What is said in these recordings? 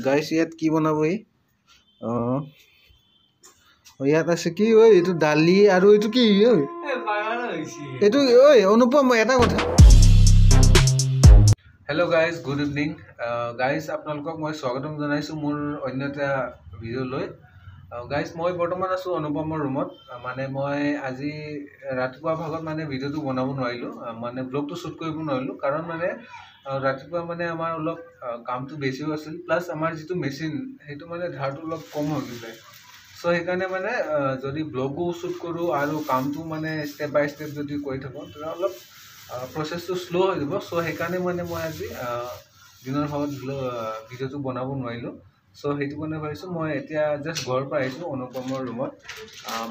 গাইছ ইয়াত কি বনাব ইয়াত আছে কি ঐ এইটো দালি আৰু এইটো কি ঐ এইটো ঐ অনুপম এটা কথা hello' guys good evening guys আপোনালোকক মই স্বাগতম জনাইছোঁ মোৰ অন্য এটা ভিডিঅ'লৈ গাইজ মই বৰ্তমান আছোঁ অনুপমৰ ৰুমত মানে মই আজি ৰাতিপুৱা ভাগত মানে ভিডিঅ'টো বনাব নোৱাৰিলোঁ মানে ব্লগটো শ্বুট কৰিব নোৱাৰিলোঁ কাৰণ মানে ৰাতিপুৱা মানে আমাৰ অলপ কামটো বেছিও আছিল প্লাছ আমাৰ যিটো মেচিন সেইটো মানে ধাৰটো অলপ কম হৈ গৈছে চ' সেইকাৰণে মানে যদি ব্লগো শ্বুট কৰোঁ আৰু কামটো মানে ষ্টেপ বাই ষ্টেপ যদি কৰি থাকোঁ তেতিয়া অলপ প্ৰচেছটো শ্ল' হৈ যাব চ' সেইকাৰণে মানে মই আজি দিনৰ ভাগত ভিডিঅ'টো বনাব নোৱাৰিলোঁ চ' সেইটো কাৰণে ভাবিছোঁ মই এতিয়া জাষ্ট ঘৰৰ পৰা আহিছোঁ অনুপমৰ ৰুমত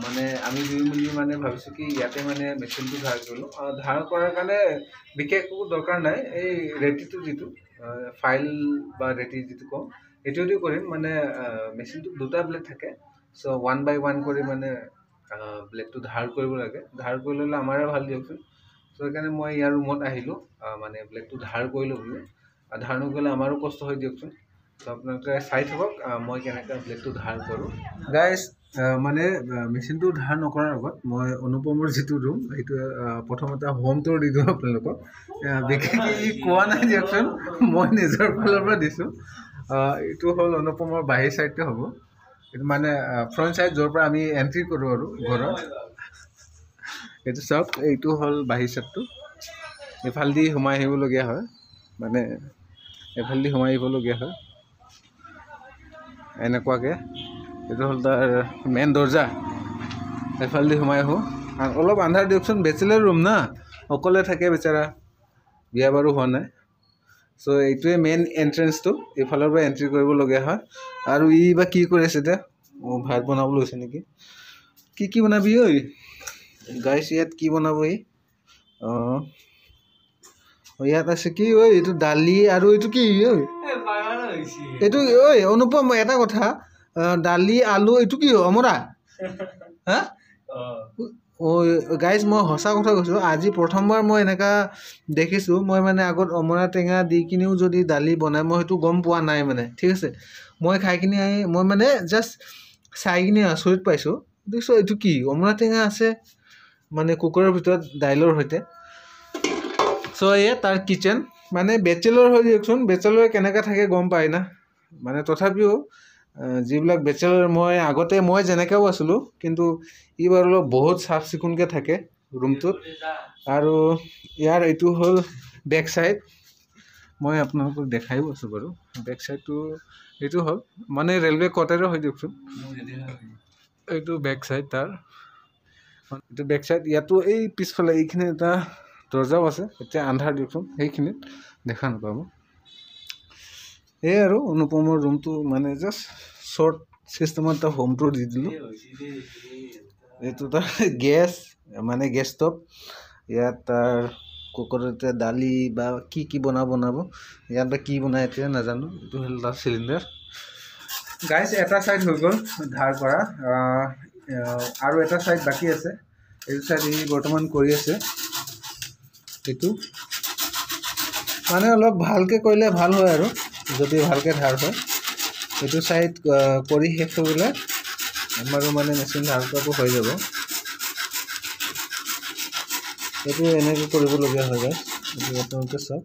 মানে আমি দুই মিলি মানে ভাবিছোঁ কি ইয়াতে মানে মেচিনটো ধাৰ কৰিলোঁ ধাৰ কৰাৰ কাৰণে বিশেষ একো দৰকাৰ নাই এই ৰেটিটো যিটো ফাইল বা ৰেটি যিটো কওঁ এইটোৱেদি কৰিম মানে মেচিনটো দুটা ব্লেড থাকে চ' 1 by 1 কৰি মানে ব্লেডটো ধাৰ কৰিব লাগে ধাৰ কৰি ল'লে আমাৰে ভাল দিয়কচোন চ' সেইকাৰণে মই ইয়াৰ ৰুমত আহিলোঁ মানে ব্লেডটো ধাৰ কৰি ল'বলৈ ধাৰ নকৰিলে আমাৰো কষ্ট হৈ দিয়কচোন চ' আপোনালোকে চাই থাকক মই কেনেকৈ ব্লেডটো ধাৰ কৰোঁ গাইজ মানে মেচিনটো ধাৰ নকৰাৰ আগত মই অনুপমৰ যিটো ৰুম সেইটো প্ৰথমতে হোম টুৰ দি দিওঁ আপোনালোকক বিশেষকৈ কোৱা নাই দিয়কচোন মই নিজৰ ফালৰ পৰা দিছোঁ এইটো হ'ল অনুপমৰ বাহিৰ ছাইডটো হ'ব এইটো মানে ফ্ৰণ্ট ছাইড য'ৰ পৰা আমি এণ্ট্ৰি কৰোঁ আৰু ঘৰত এইটো চাওক এইটো হ'ল বাহিৰ ছাইডটো এইফালেদি সোমাই আহিবলগীয়া হয় মানে এইফালেদি সোমাই আহিবলগীয়া হয় এনেকুৱাকৈ এইটো হ'ল তাৰ মেইন দৰ্জা এইফালেদি সোমাই আহোঁ অলপ আন্ধাৰ দিয়কচোন বেচেলাৰ ৰুম না অকলে থাকে বেচাৰা বিয়া বাৰু হোৱা নাই চ' এইটোৱে মেইন এণ্ট্ৰেঞ্চটো এইফালৰ পৰা এণ্ট্ৰি কৰিবলগীয়া হয় আৰু ই বা কি কৰি আছে এতিয়া ভাত বনাবলৈ লৈছে নেকি কি বনাবি ঐ গাইছ ইয়াত কি বনাব ইয়াত আছে কি ঐ এইটো দালি আৰু এইটো কি ঐ এইটো ঐ অনুপম এটা কথা দালি আলু এইটো কি অমৰা হা গাইজ মই সঁচা কথা কৈছোঁ আজি প্ৰথমবাৰ মই এনেকুৱা দেখিছোঁ মই মানে আগত অমৰা টেঙা দি কিনিও যদি দালি বনাই মই সেইটো গম পোৱা নাই মানে ঠিক আছে মই খাই কিনি আহি মই মানে জাষ্ট চাই কিনি আচৰিত পাইছোঁ দেখিছোঁ এইটো কি অমৰা টেঙা আছে মানে কুকাৰৰ ভিতৰত দাইলৰ সৈতে চ' এয়া তাৰ কিটচেন মানে বেচেলৰ হৈ দিয়কচোন বেচেলৰ কেনেকৈ থাকে গম পায় না মানে তথাপিও যিবিলাক বেচেলৰ আগতে মই যেনেকৈও আছিলোঁ কিন্তু ই বাৰু অলপ বহুত চাফ চিকুণকৈ থাকে ৰুমটোত আৰু ইয়াৰ এইটো হ'ল বেক চাইড মই আপোনালোকক দেখাইও আছোঁ বাৰু বেক চাইডটো এইটো হ'ল মানে ৰেলৱে কোৱাৰ্টাৰো হৈ দিয়কচোন এইটো বেক চাইড তাৰ এইটো বেক চাইড ইয়াতো এই পিছফালে এইখিনি এটা দৰ্জাও আছে এতিয়া আন্ধাৰ দিয়কচোন সেইখিনিত দেখা নাপাব এই আৰু অনুপমৰ ৰুমটো মানে জাষ্ট শ্বৰ্ট চিষ্টেমত এটা হোম টুৰ দি দিলোঁ এইটো তাৰ গেছ মানে গেছ ষ্টভ ইয়াত তাৰ কুকাৰতে দালি বা কি বনাব ইয়াত বা কি বনাই এতিয়া নাজানো এইটো হ'ল তাৰ চিলিণ্ডাৰ গাইছ এটা ছাইড হৈ গ'ল ধাৰ কৰা আৰু এটা ছাইড বাকী আছে এইটো ছাইড ই বৰ্তমান কৰি আছে এইটো মানে অলপ ভালকৈ কৰিলে ভাল হয় আৰু যদি ভালকৈ ধাৰ হয় এইটো ছাইড কৰি শেষ হৈ গ'লে আমাৰো মানে মেচিন ধাৰ কৰাটো হৈ যাব এইটো এনেকৈ কৰিবলগীয়া হয় গাইছ এইটো আপোনালোকে চাওক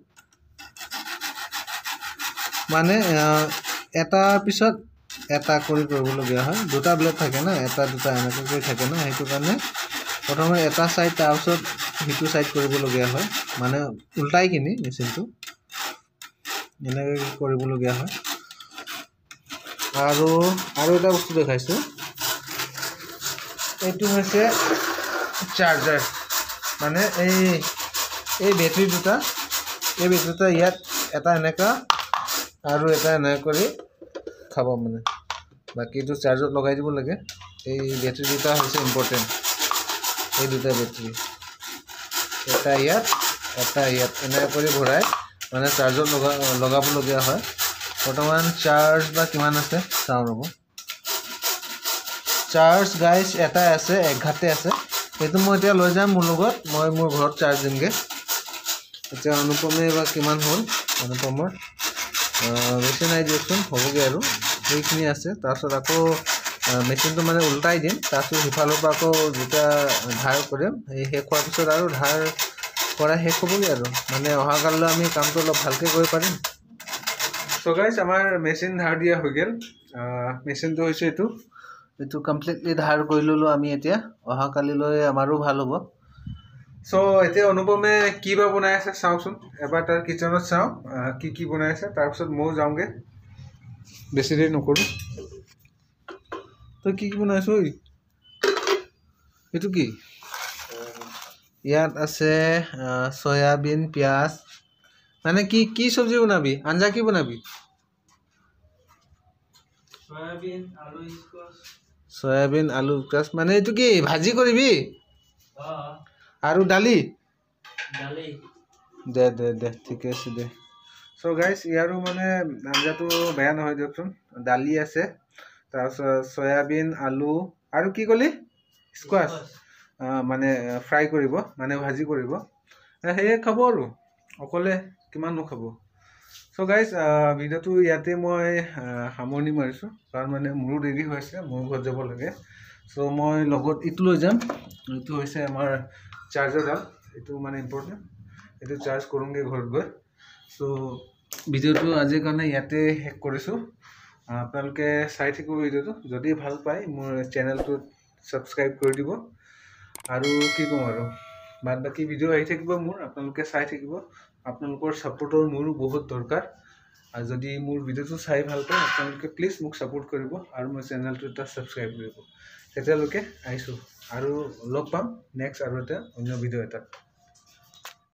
মানে এটাৰ পিছত এটা কৰিবলগীয়া হয় দুটা ব্লেড থাকে না এটা দুটা এনেকৈ কৰি থাকে না সেইটো কাৰণে প্ৰথমে এটা ছাইড তাৰপিছত সিটো ছাইড কৰিবলগীয়া হয় মানে উল্টাই কিনি মেচিনটো এনেকৈ কৰিবলগীয়া হয় আৰু এটা বস্তু দেখাইছোঁ এইটো হৈছে চাৰ্জাৰ মানে এই বেটাৰী দুটা ইয়াত এটা এনেকুৱা আৰু এটা এনেকৈ কৰি খাব মানে বাকীটো চাৰ্জত লগাই দিব লাগে এই বেটাৰী দুটা হৈছে ইম্পৰ্টেণ্ট এই দুটা বেটাৰী এটা ইয়াত এনেকৈ কৰি ভৰাই মানে চাৰ্জত লগাবলগীয়া হয় বৰ্তমান চাৰ্জ বা কিমান আছে চাওঁ ৰ'ব চাৰ্জ গাইছ এটাই আছে 1 ঘাটে আছে সেইটো মই এতিয়া লৈ যাম মোৰ লগত মই মোৰ ঘৰত চাৰ্জ দিমগৈ এতিয়া অনুপমে বা কিমান হ'ল অনুপমৰ বেছি নাই দিয়কচোন, হ'বগৈ আৰু সেইখিনি আছে। তাৰপিছত আকৌ মেচিনটো মানে উল্টাই দিম, তাৰপিছত সিফালৰ পৰা আকৌ যেতিয়া ধাৰ কৰিম সেই শেষ হোৱাৰ পিছত আৰু ধাৰ কৰা শেষ হ'বগৈ আৰু মানে অহাকালিলৈ আমি কামটো অলপ ভালকৈ কৰিব পাৰিম। চ' গাইজ আমাৰ মেচিন ধাৰ দিয়া হৈ গ'ল। মেচিনটো হৈছে এইটো কমপ্লিটলি ধাৰ কৰি ল'লোঁ আমি এতিয়া, অহাকালিলৈ আমাৰো ভাল হ'ব। চ' এতিয়া অনুপমে কি বা বনাই আছে চাওঁচোন, এবাৰ তাৰ কিটচেনত চাওঁ কি বনাই আছে, তাৰপিছত ময়ো যাওঁগৈ, বেছি দেৰি নকৰোঁ। তই কি বনাইছ? এইটো কি? ইয়াত আছে চয়াবিন, পিঁয়াজ, মানে কি চব্জি বনাবি? আঞ্জা কি বনাবি? চয়াবিন, আলু, স্কোৱাচ, মানে এইটো কি ভাজি কৰিবি? আৰু দালি? দে ঠিকে আছে দে। চ' গাইজ ইয়াৰো মানে আঞ্জাটো বেয়া নহয় দিয়কচোন। দালি আছে, তাৰপিছত চয়াবিন, আলু আৰু কি ক'লি? স্কোৱাচ, মানে ফ্ৰাই কৰিব, মানে ভাজি কৰিব। সেয়ে খাব আৰু অকলে কিমাননো খাব। চ' গাইজ ভিডিঅ'টো ইয়াতে মই সামৰণি মাৰিছোঁ, কাৰণ মানে মোৰো দেৰি হৈ আছে, মোৰ ঘৰত যাব লাগে। চ' মই লগত ইটো লৈ যাম, এইটো হৈছে আমাৰ চাৰ্জাৰডাল, এইটো মানে ইম্পৰ্টেণ্ট, এইটো চাৰ্জ কৰোঁগৈ ঘৰত গৈ। চ' ভিডিঅ'টো আজিৰ কাৰণে ইয়াতে শেষ কৰিছোঁ। আপোনালোকে চাই থাকিব ভিডিঅ'টো, যদি ভাল পায় মোৰ চেনেলটোত ছাবস্ক্ৰাইব কৰি দিব। আৰু কি ক'ম আৰু, বাদ বাকী ভিডিঅ' আহি থাকিব মোৰ, আপোনালোকে চাই থাকিব। আপোনালোকৰ ছাপোৰ্টৰ মোৰো বহুত দৰকাৰ। আৰু যদি মোৰ ভিডিঅ'টো চাই ভাল পায় আপোনালোকে প্লিজ মোক ছাপোৰ্ট কৰিব আৰু মোৰ চেনেলটো এটা ছাবস্ক্ৰাইব কৰিব। তেতিয়ালৈকে আহিছোঁ আৰু লগ পাম নেক্সট আৰু এটা অন্য ভিডিঅ' এটাত।